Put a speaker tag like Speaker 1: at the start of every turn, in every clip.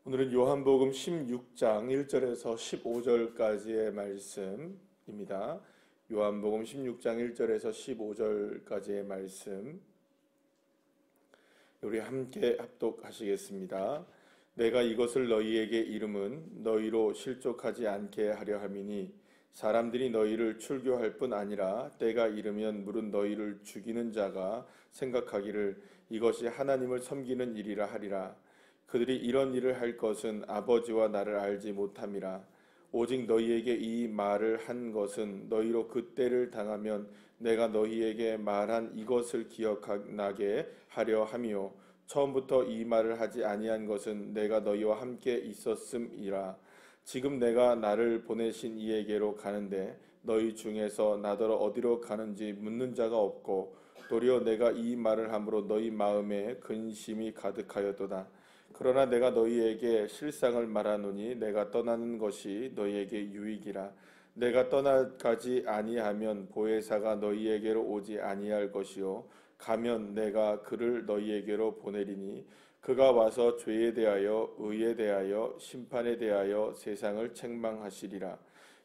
Speaker 1: 오늘은 요한복음 16장 1절에서 15절까지의 말씀입니다. 요한복음 16장 1절에서 15절까지의 말씀 우리 함께 합독하시겠습니다. 내가 이것을 너희에게 이름은 너희로 실족하지 않게 하려 함이니 사람들이 너희를 출교할 뿐 아니라 때가 이르면 물은 너희를 죽이는 자가 생각하기를 이것이 하나님을 섬기는 일이라 하리라. 그들이 이런 일을 할 것은 아버지와 나를 알지 못함이라. 오직 너희에게 이 말을 한 것은 너희로 그 때를 당하면 내가 너희에게 말한 이것을 기억나게 하려 함이요 처음부터 이 말을 하지 아니한 것은 내가 너희와 함께 있었음이라. 지금 내가 나를 보내신 이에게로 가는데 너희 중에서 나더러 어디로 가는지 묻는 자가 없고 도리어 내가 이 말을 함으로 너희 마음에 근심이 가득하였도다. 그러나 내가 너희에게 실상을 말하노니 내가 떠나는 것이 너희에게 유익이라. 내가 떠나가지 아니하면 보혜사가 너희에게로 오지 아니할 것이요 가면 내가 그를 너희에게로 보내리니 그가 와서 죄에 대하여 의에 대하여 심판에 대하여 세상을 책망하시리라.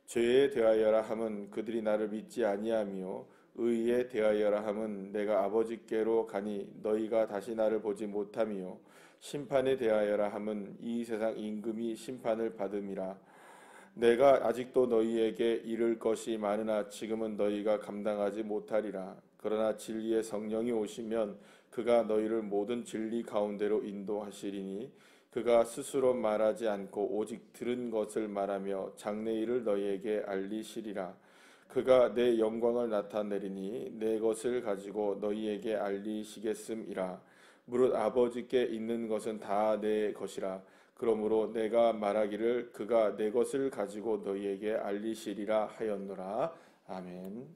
Speaker 1: 죄에 대하여라 함은 그들이 나를 믿지 아니하며 의에 대하여라 함은 내가 아버지께로 가니 너희가 다시 나를 보지 못하며 심판에 대하여라 함은 이 세상 임금이 심판을 받음이라. 내가 아직도 너희에게 이를 것이 많으나 지금은 너희가 감당하지 못하리라. 그러나 진리의 성령이 오시면 그가 너희를 모든 진리 가운데로 인도하시리니 그가 스스로 말하지 않고 오직 들은 것을 말하며 장래일을 너희에게 알리시리라. 그가 내 영광을 나타내리니 내 것을 가지고 너희에게 알리시겠음이라. 무릇 아버지께 있는 것은 다 내 것이라. 그러므로 내가 말하기를 그가 내 것을 가지고 너희에게 알리시리라 하였노라. 아멘.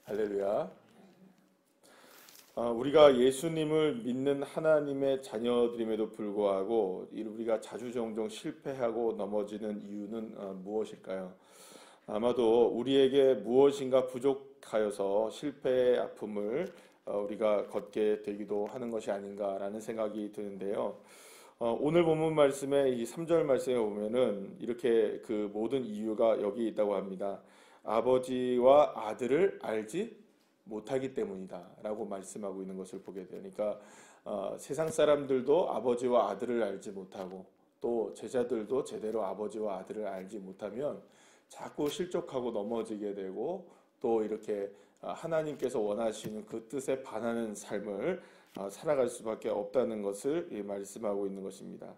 Speaker 1: 할렐루야. 우리가 예수님을 믿는 하나님의 자녀들임에도 불구하고 우리가 자주 종종 실패하고 넘어지는 이유는 무엇일까요? 아마도 우리에게 무엇인가 부족하여서 실패의 아픔을 우리가 걷게 되기도 하는 것이 아닌가라는 생각이 드는데요. 오늘 본문 말씀의 이 3절 말씀에 보면은 이렇게 그 모든 이유가 여기 있다고 합니다. 아버지와 아들을 알지 못하기 때문이다 라고 말씀하고 있는 것을 보게 돼요. 그러니까 세상 사람들도 아버지와 아들을 알지 못하고 또 제자들도 제대로 아버지와 아들을 알지 못하면 자꾸 실족하고 넘어지게 되고 또 이렇게 하나님께서 원하시는 그 뜻에 반하는 삶을 살아갈 수밖에 없다는 것을 말씀하고 있는 것입니다.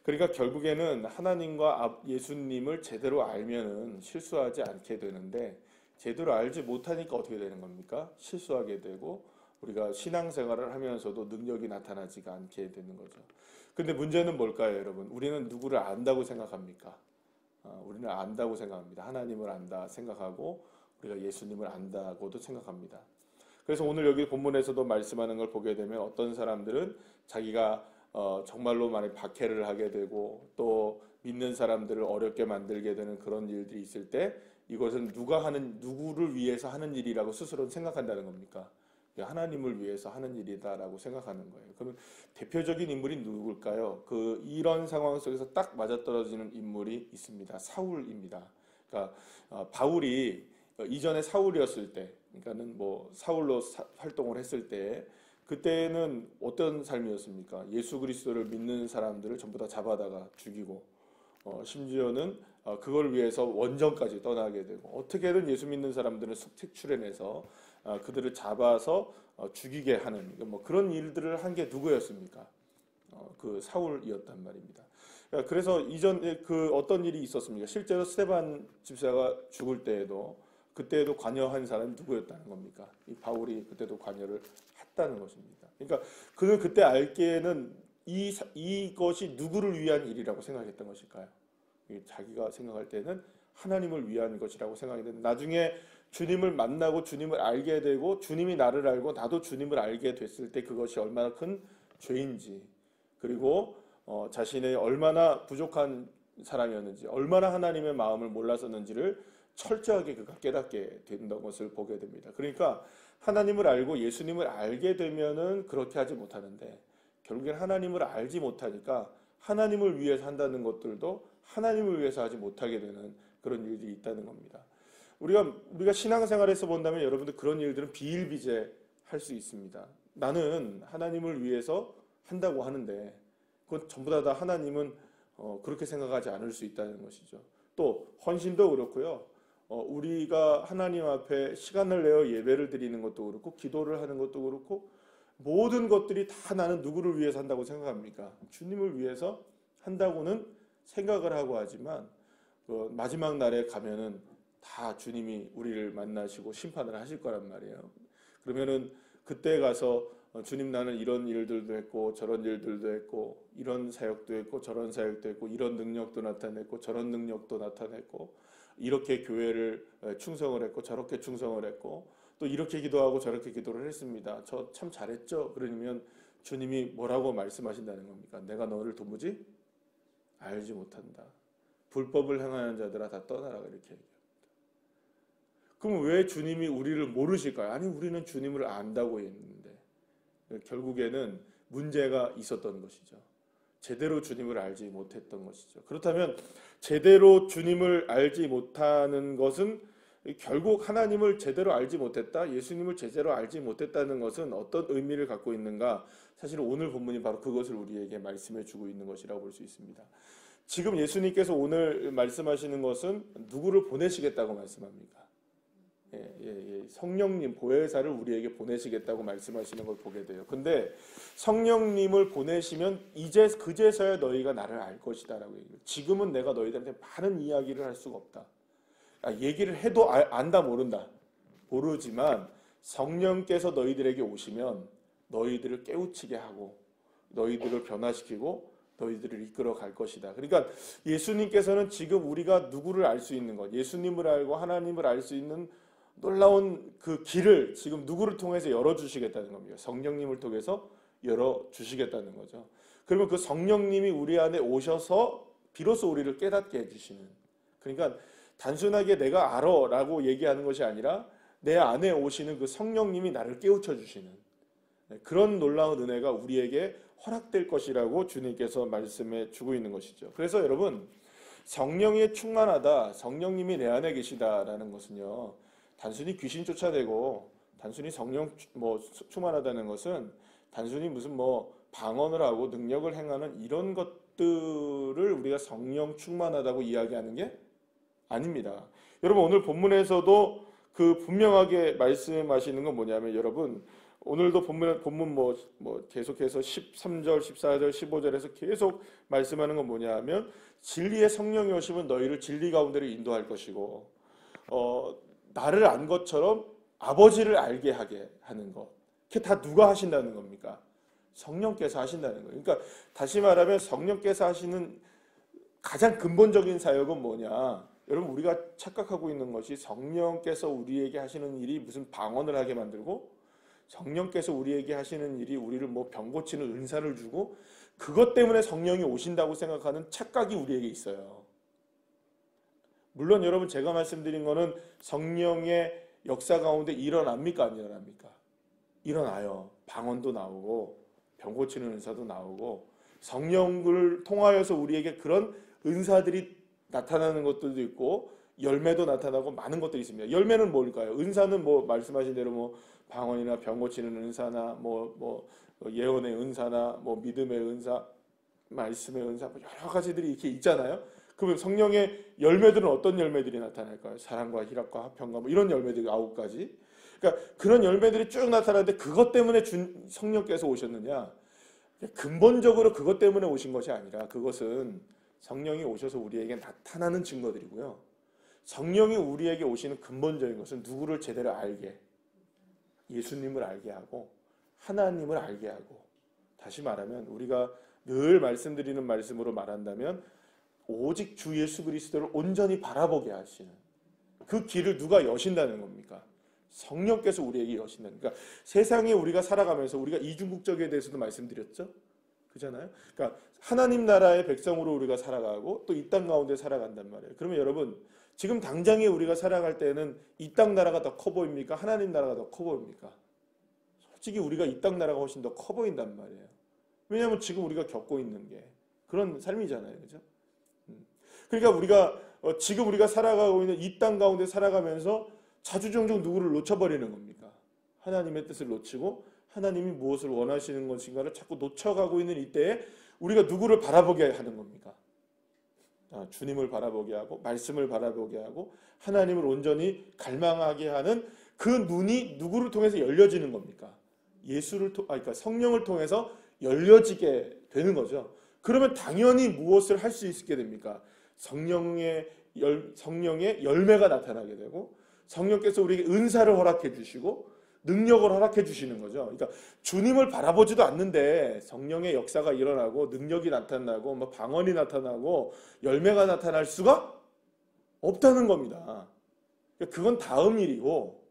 Speaker 1: 그러니까 결국에는 하나님과 예수님을 제대로 알면은 실수하지 않게 되는데 제대로 알지 못하니까 어떻게 되는 겁니까? 실수하게 되고 우리가 신앙생활을 하면서도 능력이 나타나지가 않게 되는 거죠. 근데 문제는 뭘까요, 여러분? 우리는 누구를 안다고 생각합니까? 우리는 안다고 생각합니다. 하나님을 안다 생각하고 우리가 예수님을 안다고도 생각합니다. 그래서 오늘 여기 본문에서도 말씀하는 걸 보게 되면 어떤 사람들은 자기가 정말로 많이 박해를 하게 되고 또 믿는 사람들을 어렵게 만들게 되는 그런 일들이 있을 때 이것은 누구를 위해서 하는 일이라고 스스로는 생각한다는 겁니까? 하나님을 위해서 하는 일이다라고 생각하는 거예요. 그러면 대표적인 인물이 누굴까요? 이런 상황 속에서 딱 맞아떨어지는 인물이 있습니다. 사울입니다. 그러니까 바울이 이전에 사울이었을 때, 그러니까는 뭐 사울로 활동을 했을 때 그때는 어떤 삶이었습니까? 예수 그리스도를 믿는 사람들을 전부 다 잡아다가 죽이고 심지어는 그걸 위해서 원정까지 떠나게 되고 어떻게든 예수 믿는 사람들을 색출해내서 그들을 잡아서 죽이게 하는 뭐 그런 일들을 한 게 누구였습니까? 그 사울이었단 말입니다. 그래서 이전에 어떤 일이 있었습니까? 실제로 스데반 집사가 죽을 때에도 그때에도 관여한 사람이 누구였다는 겁니까? 이 바울이 그때도 관여를 했다는 것입니다. 그러니까 그는 그때 알기에는 이것이 누구를 위한 일이라고 생각했던 것일까요? 자기가 생각할 때는 하나님을 위한 것이라고 생각이 되는데 나중에 주님을 만나고 주님을 알게 되고 주님이 나를 알고 나도 주님을 알게 됐을 때 그것이 얼마나 큰 죄인지 그리고 자신의 얼마나 부족한 사람이었는지 얼마나 하나님의 마음을 몰랐었는지를 철저하게 그가 깨닫게 된다는 것을 보게 됩니다. 그러니까 하나님을 알고 예수님을 알게 되면은 그렇게 하지 못하는데 결국엔 하나님을 알지 못하니까 하나님을 위해서 한다는 것들도 하나님을 위해서 하지 못하게 되는 그런 일들이 있다는 겁니다. 우리가 신앙생활에서 본다면 여러분들 그런 일들은 비일비재할 수 있습니다. 나는 하나님을 위해서 한다고 하는데 그건 전부 다 하나님은 그렇게 생각하지 않을 수 있다는 것이죠. 또 헌신도 그렇고요. 우리가 하나님 앞에 시간을 내어 예배를 드리는 것도 그렇고 기도를 하는 것도 그렇고 모든 것들이 다 나는 누구를 위해서 한다고 생각합니까? 주님을 위해서 한다고는 생각을 하고 하지만 마지막 날에 가면은 다 주님이 우리를 만나시고 심판을 하실 거란 말이에요. 그러면은 그때 가서 주님 나는 이런 일들도 했고 저런 일들도 했고 이런 사역도 했고 저런 사역도 했고 이런 능력도 나타냈고 저런 능력도 나타냈고 이렇게 교회를 충성을 했고 저렇게 충성을 했고 또 이렇게 기도하고 저렇게 기도를 했습니다. 저 참 잘했죠? 그러면 주님이 뭐라고 말씀하신다는 겁니까? 내가 너를 도무지 알지 못한다. 불법을 행하는 자들아 다 떠나라 이렇게 얘기합니다. 그럼 왜 주님이 우리를 모르실까요? 아니 우리는 주님을 안다고 했는데 결국에는 문제가 있었던 것이죠. 제대로 주님을 알지 못했던 것이죠. 그렇다면 제대로 주님을 알지 못하는 것은 결국 하나님을 제대로 알지 못했다, 예수님을 제대로 알지 못했다는 것은 어떤 의미를 갖고 있는가? 사실 오늘 본문이 바로 그것을 우리에게 말씀해 주고 있는 것이라고 볼 수 있습니다. 지금 예수님께서 오늘 말씀하시는 것은 누구를 보내시겠다고 말씀합니까? 성령님 보혜사를 우리에게 보내시겠다고 말씀하시는 걸 보게 돼요. 근데 성령님을 보내시면 이제 그제서야 너희가 나를 알 것이다라고 얘기해요. 지금은 내가 너희들한테 많은 이야기를 할 수가 없다. 얘기를 해도 안다 모른다. 모르지만 성령께서 너희들에게 오시면 너희들을 깨우치게 하고 너희들을 변화시키고 너희들을 이끌어 갈 것이다. 그러니까 예수님께서는 지금 우리가 누구를 알 수 있는 것, 예수님을 알고 하나님을 알 수 있는 놀라운 그 길을 지금 누구를 통해서 열어주시겠다는 겁니다. 성령님을 통해서 열어주시겠다는 거죠. 그러면 그 성령님이 우리 안에 오셔서 비로소 우리를 깨닫게 해주시는, 그러니까 단순하게 내가 알아 라고 얘기하는 것이 아니라 내 안에 오시는 그 성령님이 나를 깨우쳐 주시는 그런 놀라운 은혜가 우리에게 허락될 것이라고 주님께서 말씀해 주고 있는 것이죠. 그래서 여러분, 성령에 충만하다, 성령님이 내 안에 계시다라는 것은요, 단순히 귀신 쫓아내고 단순히 성령 충만하다는 것은 단순히 무슨 방언을 하고 능력을 행하는 이런 것들을 우리가 성령 충만하다고 이야기하는 게 아닙니다. 여러분, 오늘 본문에서도 그 분명하게 말씀하시는 건 뭐냐면, 여러분 오늘도 본문 계속해서 13절, 14절, 15절에서 계속 말씀하는 건 뭐냐면, 진리의 성령이 오시면 너희를 진리 가운데로 인도할 것이고, 나를 안 것처럼 아버지를 알게 하게 하는 것. 그게 다 누가 하신다는 겁니까? 성령께서 하신다는 거예요. 그러니까 다시 말하면 성령께서 하시는 가장 근본적인 사역은 뭐냐? 여러분, 우리가 착각하고 있는 것이 성령께서 우리에게 하시는 일이 무슨 방언을 하게 만들고, 성령께서 우리에게 하시는 일이 우리를 병 고치는 은사를 주고 그것 때문에 성령이 오신다고 생각하는 착각이 우리에게 있어요. 물론 여러분, 제가 말씀드린 거는 성령의 역사 가운데 일어납니까? 안 일어납니까? 일어나요. 방언도 나오고 병 고치는 은사도 나오고 성령을 통하여서 우리에게 그런 은사들이 나타나는 것들도 있고 열매도 나타나고 많은 것들이 있습니다. 열매는 뭘까요? 은사는 말씀하신 대로 방언이나 병 고치는 은사나 예언의 은사나 믿음의 은사, 말씀의 은사, 여러 가지들이 이렇게 있잖아요. 그러면 성령의 열매들은 어떤 열매들이 나타날까요? 사랑과 희락과 화평과 이런 열매들이 9가지. 그러니까 그런 열매들이 쭉 나타나는데 그것 때문에 성령께서 오셨느냐? 근본적으로 그것 때문에 오신 것이 아니라 그것은 성령이 오셔서 우리에게 나타나는 증거들이고요. 성령이 우리에게 오시는 근본적인 것은 누구를 제대로 알게, 예수님을 알게 하고 하나님을 알게 하고, 다시 말하면 우리가 늘 말씀드리는 말씀으로 말한다면 오직 주 예수 그리스도를 온전히 바라보게 하시는 그 길을 누가 여신다는 겁니까? 성령께서 우리에게 여신다는. 그러니까 세상에 우리가 살아가면서 우리가 이중국적에 대해서도 말씀드렸죠? 그잖아요. 그러니까 하나님 나라의 백성으로 우리가 살아가고 또 이 땅 가운데 살아간단 말이에요. 그러면 여러분, 지금 당장에 우리가 살아갈 때는 이 땅 나라가 더 커 보입니까? 하나님 나라가 더 커 보입니까? 솔직히 우리가 이 땅 나라가 훨씬 더 커 보인단 말이에요. 왜냐하면 지금 우리가 겪고 있는 게 그런 삶이잖아요. 그죠? 그러니까 우리가 지금 우리가 살아가고 있는 이 땅 가운데 살아가면서 자주종종 누구를 놓쳐버리는 겁니까? 하나님의 뜻을 놓치고 하나님이 무엇을 원하시는 것인가를 자꾸 놓쳐가고 있는 이때에 우리가 누구를 바라보게 하는 겁니까? 주님을 바라보게 하고 말씀을 바라보게 하고 하나님을 온전히 갈망하게 하는 그 눈이 누구를 통해서 열려지는 겁니까? 그러니까 성령을 통해서 열려지게 되는 거죠. 그러면 당연히 무엇을 할 수 있게 됩니까? 성령의 열매가 나타나게 되고 성령께서 우리에게 은사를 허락해 주시고 능력을 허락해 주시는 거죠. 그러니까 주님을 바라보지도 않는데 성령의 역사가 일어나고 능력이 나타나고 뭐 방언이 나타나고 열매가 나타날 수가 없다는 겁니다. 그건 다음 일이고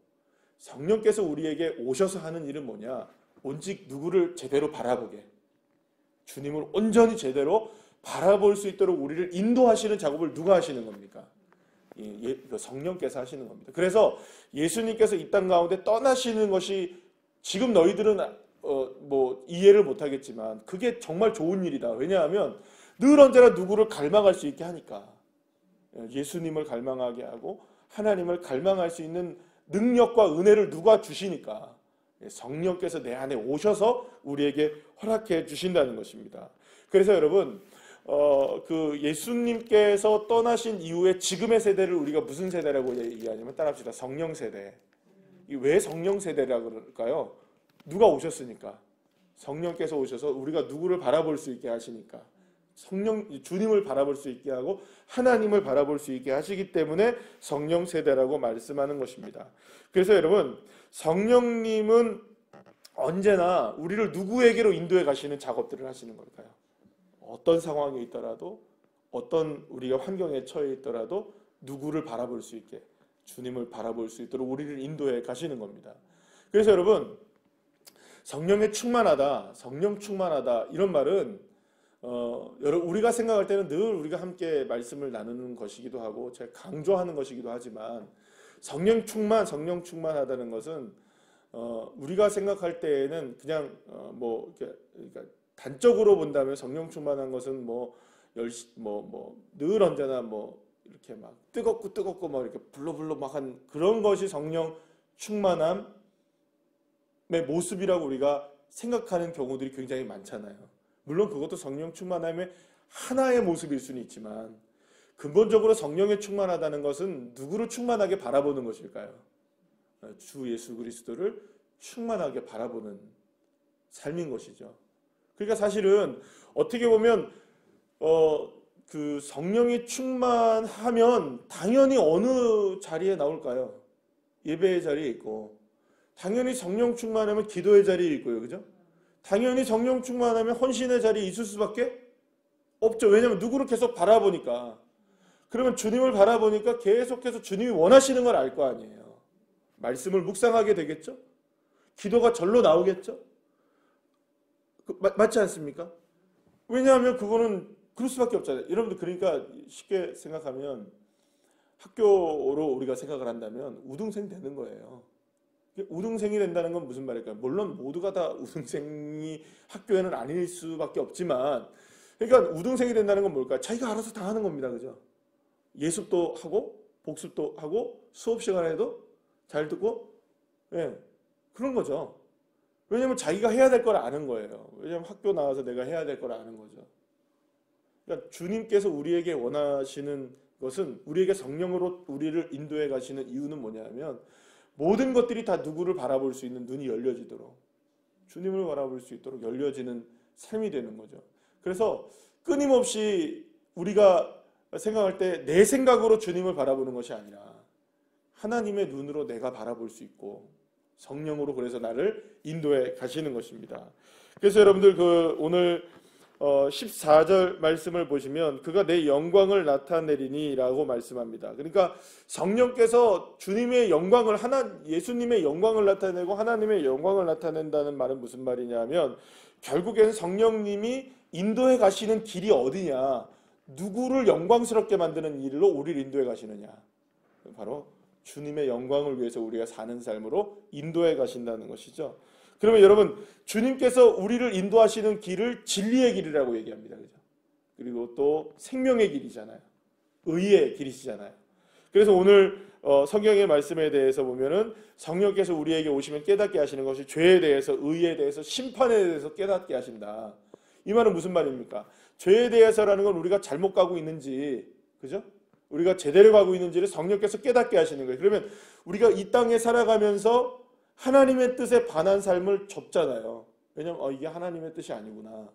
Speaker 1: 성령께서 우리에게 오셔서 하는 일은 뭐냐? 오직 누구를 제대로 바라보게, 주님을 온전히 제대로 바라볼 수 있도록 우리를 인도하시는 작업을 누가 하시는 겁니까? 성령께서 하시는 겁니다. 그래서 예수님께서 이 땅 가운데 떠나시는 것이 지금 너희들은 이해를 못하겠지만 그게 정말 좋은 일이다. 왜냐하면 늘 언제나 누구를 갈망할 수 있게 하니까. 예수님을 갈망하게 하고 하나님을 갈망할 수 있는 능력과 은혜를 누가 주시니까 성령께서 내 안에 오셔서 우리에게 허락해 주신다는 것입니다. 그래서 여러분 그 예수님께서 떠나신 이후에 지금의 세대를 우리가 무슨 세대라고 얘기하냐면 따라합시다. 성령 세대. 왜 성령 세대라고 그럴까요? 누가 오셨으니까. 성령께서 오셔서 우리가 누구를 바라볼 수 있게 하시니까. 주님을 바라볼 수 있게 하고 하나님을 바라볼 수 있게 하시기 때문에 성령 세대라고 말씀하는 것입니다. 그래서 여러분 성령님은 언제나 우리를 누구에게로 인도해 가시는 작업들을 하시는 걸까요? 어떤 상황에 있더라도 어떤 우리가 환경에 처해 있더라도 누구를 바라볼 수 있게 주님을 바라볼 수 있도록 우리를 인도해 가시는 겁니다. 그래서 여러분 성령에 충만하다, 성령 충만하다 이런 말은 우리가 생각할 때는 늘 우리가 함께 말씀을 나누는 것이기도 하고 제가 강조하는 것이기도 하지만 성령 충만하다는 것은 우리가 생각할 때에는 그냥 그러니까 단적으로 본다면 성령 충만한 것은 늘 언제나 이렇게 막 뜨겁고 막 이렇게 불러불러 막 한 그런 것이 성령 충만함의 모습이라고 우리가 생각하는 경우들이 굉장히 많잖아요. 물론 그것도 성령 충만함의 하나의 모습일 수는 있지만 근본적으로 성령에 충만하다는 것은 누구를 충만하게 바라보는 것일까요? 주 예수 그리스도를 충만하게 바라보는 삶인 것이죠. 그러니까 사실은 어떻게 보면 그 성령이 충만하면 당연히 어느 자리에 나올까요? 예배의 자리에 있고 당연히 성령 충만하면 기도의 자리에 있고요. 그죠? 당연히 성령 충만하면 헌신의 자리에 있을 수밖에 없죠. 왜냐하면 누구를 계속 바라보니까. 그러면 주님을 바라보니까 계속해서 주님이 원하시는 걸 알 거 아니에요. 말씀을 묵상하게 되겠죠? 기도가 절로 나오겠죠? 맞지 않습니까? 왜냐하면 그거는 그럴 수밖에 없잖아요. 여러분들 그러니까 쉽게 생각하면 학교로 우리가 생각을 한다면 우등생 되는 거예요. 우등생이 된다는 건 무슨 말일까요? 물론 모두가 다 우등생이 학교에는 아닐 수밖에 없지만 그러니까 우등생이 된다는 건 뭘까요? 자기가 알아서 다 하는 겁니다. 그죠? 예습도 하고 복습도 하고 수업 시간에도 잘 듣고 그런 거죠. 왜냐하면 자기가 해야 될 걸 아는 거예요. 왜냐하면 학교 나와서 내가 해야 될 걸 아는 거죠. 그러니까 주님께서 우리에게 원하시는 것은 우리에게 성령으로 우리를 인도해 가시는 이유는 뭐냐면 모든 것들이 다 누구를 바라볼 수 있는 눈이 열려지도록 주님을 바라볼 수 있도록 열려지는 삶이 되는 거죠. 그래서 끊임없이 우리가 생각할 때 내 생각으로 주님을 바라보는 것이 아니라 하나님의 눈으로 내가 바라볼 수 있고 성령으로 그래서 나를 인도해 가시는 것입니다. 그래서 여러분들 오늘 14절 말씀을 보시면 그가 내 영광을 나타내리니 라고 말씀합니다. 그러니까 성령께서 주님의 영광을 예수님의 영광을 나타내고 하나님의 영광을 나타낸다는 말은 무슨 말이냐면 결국엔 성령님이 인도해 가시는 길이 어디냐, 누구를 영광스럽게 만드는 일로 우리를 인도해 가시느냐, 바로 주님의 영광을 위해서 우리가 사는 삶으로 인도해 가신다는 것이죠. 그러면 여러분 주님께서 우리를 인도하시는 길을 진리의 길이라고 얘기합니다. 그죠? 그리고 또 생명의 길이잖아요. 의의 길이시잖아요. 그래서 오늘 성경의 말씀에 대해서 보면은 성령께서 우리에게 오시면 깨닫게 하시는 것이 죄에 대해서, 의에 대해서, 심판에 대해서 깨닫게 하신다. 이 말은 무슨 말입니까? 죄에 대해서라는 건 우리가 잘못 가고 있는지, 그죠? 우리가 제대로 가고 있는지를 성령께서 깨닫게 하시는 거예요. 그러면 우리가 이 땅에 살아가면서 하나님의 뜻에 반한 삶을 접잖아요. 왜냐하면 이게 하나님의 뜻이 아니구나.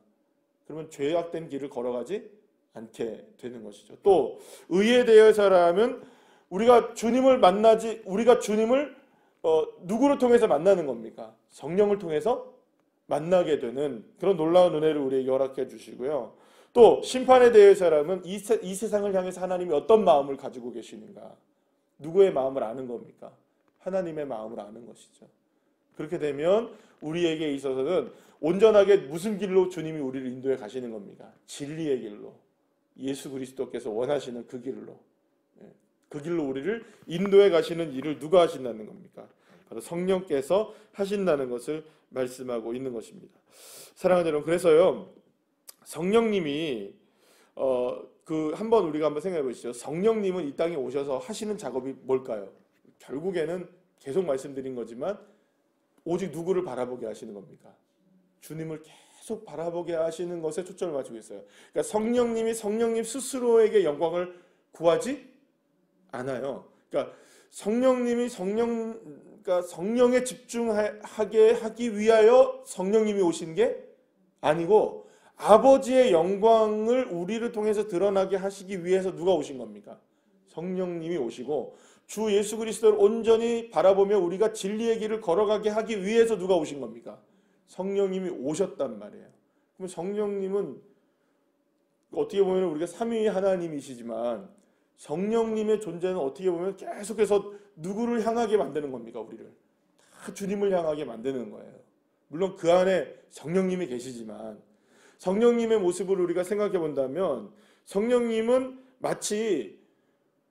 Speaker 1: 그러면 죄악된 길을 걸어가지 않게 되는 것이죠. 또 의에 대해서라면 우리가 주님을 누구를 통해서 만나는 겁니까? 성령을 통해서 만나게 되는 그런 놀라운 은혜를 우리에게 허락해 주시고요. 또 심판에 대해서라면 이 세상을 향해서 하나님이 어떤 마음을 가지고 계시는가? 누구의 마음을 아는 겁니까? 하나님의 마음을 아는 것이죠. 그렇게 되면 우리에게 있어서는 온전하게 무슨 길로 주님이 우리를 인도해 가시는 겁니까? 진리의 길로. 예수 그리스도께서 원하시는 그 길로. 그 길로 우리를 인도해 가시는 일을 누가 하신다는 겁니까? 바로 성령께서 하신다는 것을 말씀하고 있는 것입니다. 사랑하는 여러분, 그래서요, 성령님이 한번 우리가 한번 생각해 보시죠. 성령님은 이 땅에 오셔서 하시는 작업이 뭘까요? 결국에는 계속 말씀드린 거지만 오직 누구를 바라보게 하시는 겁니까? 주님을 계속 바라보게 하시는 것에 초점을 맞추고 있어요. 그러니까 성령님이 성령님 스스로에게 영광을 구하지 않아요. 그러니까 성령님이 성령에 집중하게 하기 위하여 성령님이 오신 게 아니고 아버지의 영광을 우리를 통해서 드러나게 하시기 위해서 누가 오신 겁니까? 성령님이 오시고 주 예수 그리스도를 온전히 바라보며 우리가 진리의 길을 걸어가게 하기 위해서 누가 오신 겁니까? 성령님이 오셨단 말이에요. 그럼 성령님은 어떻게 보면 우리가 삼위 하나님이시지만 성령님의 존재는 어떻게 보면 계속해서 누구를 향하게 만드는 겁니까? 우리를 다 주님을 향하게 만드는 거예요. 물론 그 안에 성령님이 계시지만 성령님의 모습을 우리가 생각해 본다면 성령님은 마치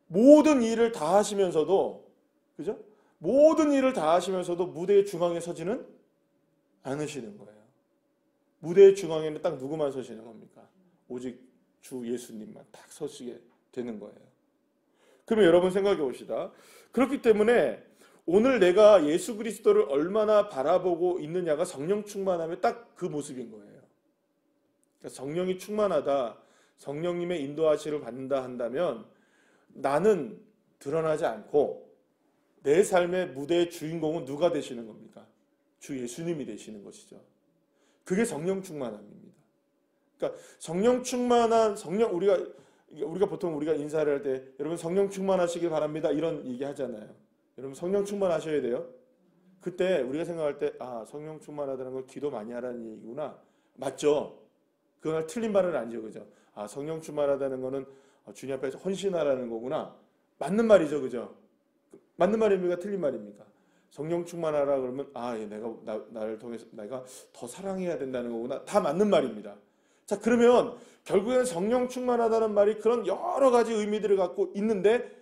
Speaker 1: 모든 일을 다 하시면서도, 그죠? 모든 일을 다 하시면서도 무대의 중앙에 서지는 않으시는 거예요. 무대의 중앙에는 딱 누구만 서시는 겁니까? 오직 주 예수님만 딱 서시게 되는 거예요. 그러면 여러분 생각해 봅시다. 그렇기 때문에 오늘 내가 예수 그리스도를 얼마나 바라보고 있느냐가 성령 충만하면 딱 그 모습인 거예요. 그러니까 성령이 충만하다, 성령님의 인도하심을 받는다 한다면 나는 드러나지 않고 내 삶의 무대의 주인공은 누가 되시는 겁니까? 주 예수님이 되시는 것이죠. 그게 성령 충만함입니다. 그러니까 성령 충만한 우리가 보통 우리가 인사를 할 때 여러분 성령 충만하시길 바랍니다 이런 얘기 하잖아요. 여러분 성령 충만하셔야 돼요. 그때 우리가 생각할 때 성령 충만하다는 걸 기도 많이 하라는 얘기구나. 맞죠? 그건 틀린 말은 아니죠, 그죠? 성령 충만하다는 거는 주님 앞에서 헌신하라는 거구나. 맞는 말이죠, 그죠? 맞는 말입니까? 틀린 말입니까? 성령 충만하라 그러면 나를 통해서 내가 더 사랑해야 된다는 거구나. 다 맞는 말입니다. 자, 그러면 결국에는 성령 충만하다는 말이 그런 여러 가지 의미들을 갖고 있는데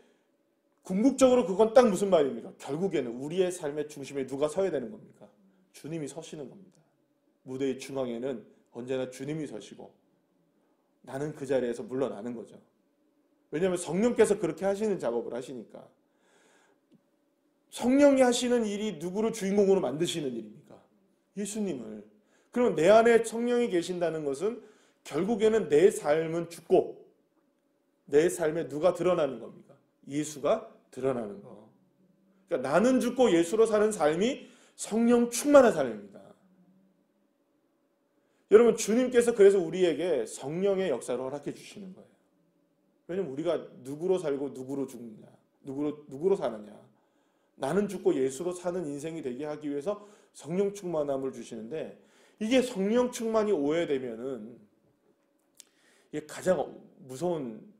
Speaker 1: 궁극적으로 그건 딱 무슨 말입니까? 결국에는 우리의 삶의 중심에 누가 서야 되는 겁니까? 주님이 서시는 겁니다. 무대의 중앙에는 언제나 주님이 서시고 나는 그 자리에서 물러나는 거죠. 왜냐하면 성령께서 그렇게 하시는 작업을 하시니까. 성령이 하시는 일이 누구를 주인공으로 만드시는 일입니까? 예수님을. 그럼 내 안에 성령이 계신다는 것은 결국에는 내 삶은 죽고 내 삶에 누가 드러나는 겁니까? 예수가 드러나는 거. 그러니까 나는 죽고 예수로 사는 삶이 성령 충만한 삶입니다. 여러분, 주님께서 그래서 우리에게 성령의 역사를 허락해 주시는 거예요. 왜냐면 우리가 누구로 살고 누구로 죽느냐, 누구로 사느냐. 나는 죽고 예수로 사는 인생이 되게 하기 위해서 성령 충만함을 주시는데 이게 성령 충만이 오해되면은 이게 가장 무서운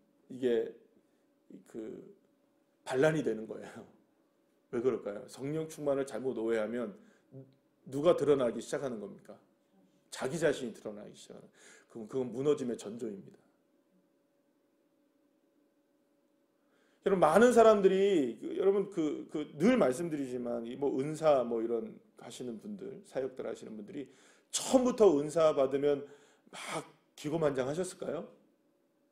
Speaker 1: 반란이 되는 거예요. 왜 그럴까요? 성령 충만을 잘못 오해하면 누가 드러나기 시작하는 겁니까? 자기 자신이 드러나기 시작하는. 그건 무너짐의 전조입니다. 여러분, 많은 사람들이 여러분 늘 말씀드리지만 은사 이런 하시는 분들, 사역들 하시는 분들이 처음부터 은사 받으면 막 기고만장하셨을까요?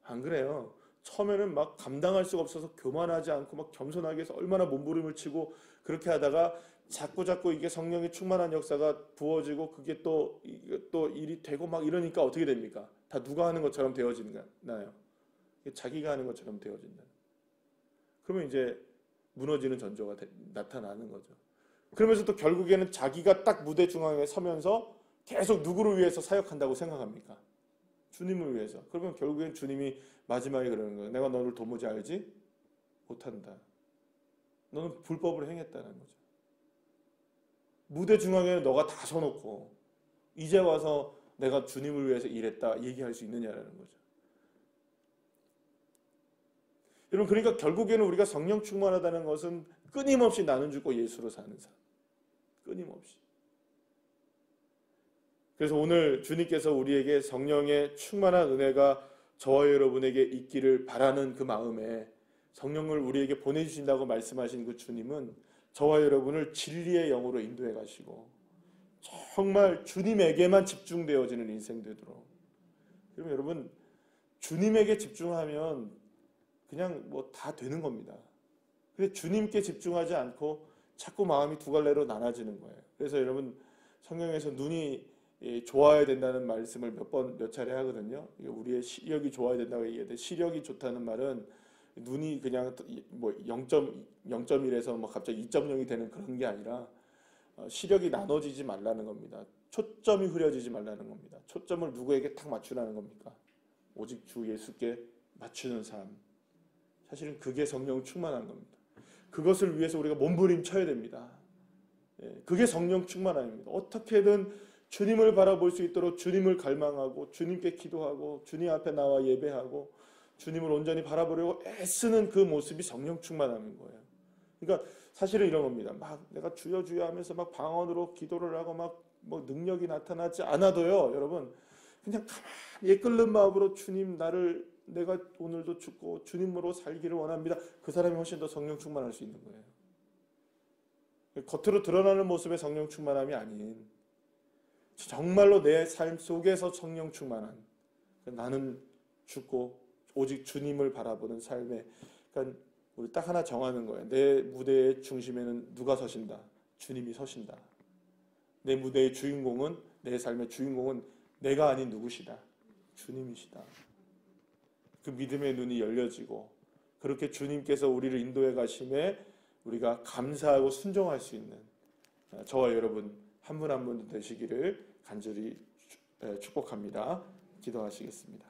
Speaker 1: 안 그래요. 처음에는 막 감당할 수가 없어서 교만하지 않고 막 겸손하게 해서 얼마나 몸부림을 치고 그렇게 하다가 자꾸 이게 성령이 충만한 역사가 부어지고 그게 또 일이 되고 막 이러니까 어떻게 됩니까? 다 누가 하는 것처럼 되어지나요? 자기가 하는 것처럼 되어진다. 그러면 이제 무너지는 전조가 나타나는 거죠. 그러면서 또 결국에는 자기가 딱 무대 중앙에 서면서 계속 누구를 위해서 사역한다고 생각합니까? 주님을 위해서. 그러면 결국엔 주님이 마지막에 그러는 거예요. 내가 너를 도무지 알지 못한다. 너는 불법을 행했다는 거죠. 무대 중앙에는 너가 다 서놓고 이제 와서 내가 주님을 위해서 일했다 얘기할 수 있느냐라는 거죠. 여러분, 그러니까 결국에는 우리가 성령 충만하다는 것은 끊임없이 나는 죽고 예수로 사는 삶. 끊임없이. 그래서 오늘 주님께서 우리에게 성령의 충만한 은혜가 저와 여러분에게 있기를 바라는 그 마음에 성령을 우리에게 보내주신다고 말씀하신 그 주님은 저와 여러분을 진리의 영으로 인도해 가시고 정말 주님에게만 집중되어지는 인생 되도록. 그러면 여러분, 주님에게 집중하면 그냥 뭐 다 되는 겁니다. 근데 주님께 집중하지 않고 자꾸 마음이 두 갈래로 나눠지는 거예요. 그래서 여러분, 성경에서 눈이 좋아야 된다는 말씀을 몇 차례 하거든요. 우리의 시력이 좋아야 된다고 얘기해야 돼. 시력이 좋다는 말은 눈이 그냥 뭐 0.1에서 뭐 갑자기 2.0이 되는 그런 게 아니라 시력이 나눠지지 말라는 겁니다. 초점이 흐려지지 말라는 겁니다. 초점을 누구에게 탁 맞추라는 겁니까? 오직 주 예수께 맞추는 삶. 사실은 그게 성령 충만한 겁니다. 그것을 위해서 우리가 몸부림쳐야 됩니다. 그게 성령 충만함입니다. 어떻게든 주님을 바라볼 수 있도록 주님을 갈망하고 주님께 기도하고 주님 앞에 나와 예배하고 주님을 온전히 바라보려고 애쓰는 그 모습이 성령 충만함인 거예요. 그러니까 사실은 이런 겁니다. 막 내가 주여 주여 하면서 막 방언으로 기도를 하고 막 뭐 능력이 나타나지 않아도요, 여러분, 그냥 가만히 끓는 마음으로 주님 내가 오늘도 죽고 주님으로 살기를 원합니다. 그 사람이 훨씬 더 성령 충만할 수 있는 거예요. 겉으로 드러나는 모습의 성령 충만함이 아닌 정말로 내 삶 속에서 성령 충만한, 나는 죽고 오직 주님을 바라보는 삶에, 그러니까 우리 딱 하나 정하는 거예요. 내 무대의 중심에는 누가 서신다? 주님이 서신다. 내 무대의 주인공은, 내 삶의 주인공은 내가 아닌 누구시다? 주님이시다. 그 믿음의 눈이 열려지고 그렇게 주님께서 우리를 인도해 가심에 우리가 감사하고 순종할 수 있는 저와 여러분 한 분 한 분 되시기를 간절히 축복합니다. 기도하시겠습니다.